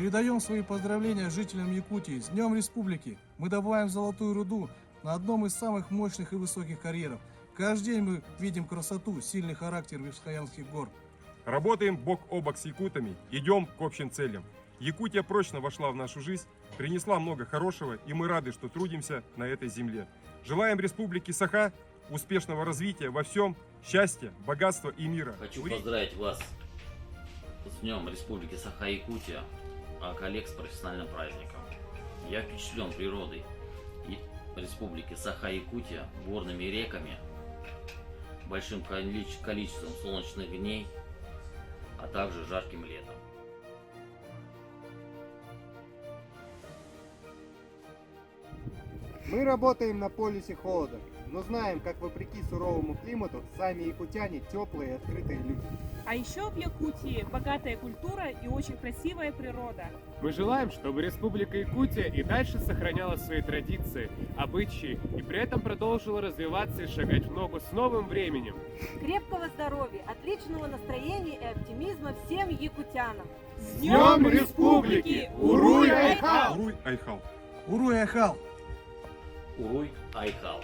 Передаем свои поздравления жителям Якутии с Днем Республики. Мы добываем золотую руду на одном из самых мощных и высоких карьеров. Каждый день мы видим красоту, сильный характер Верхоянских гор. Работаем бок о бок с якутами, идем к общим целям. Якутия прочно вошла в нашу жизнь, принесла много хорошего, и мы рады, что трудимся на этой земле. Желаем Республике Саха успешного развития во всем, счастья, богатства и мира. Хочу поздравить вас с Днем Республики Саха-Якутия, а коллег с профессиональным праздником. Я впечатлен природой и Республики Саха-Якутия, горными реками, большим количеством солнечных дней, а также жарким летом. Мы работаем на полюсе холода, но знаем, как вопреки суровому климату, сами якутяне теплые и открытые люди. А еще в Якутии богатая культура и очень красивая природа. Мы желаем, чтобы Республика Якутия и дальше сохраняла свои традиции, обычаи и при этом продолжила развиваться и шагать в ногу с новым временем. Крепкого здоровья, отличного настроения и оптимизма всем якутянам! С Днем Республики! Уруй Айхал! Уруй Айхал! Уруй Айхал! Уруй Айхал!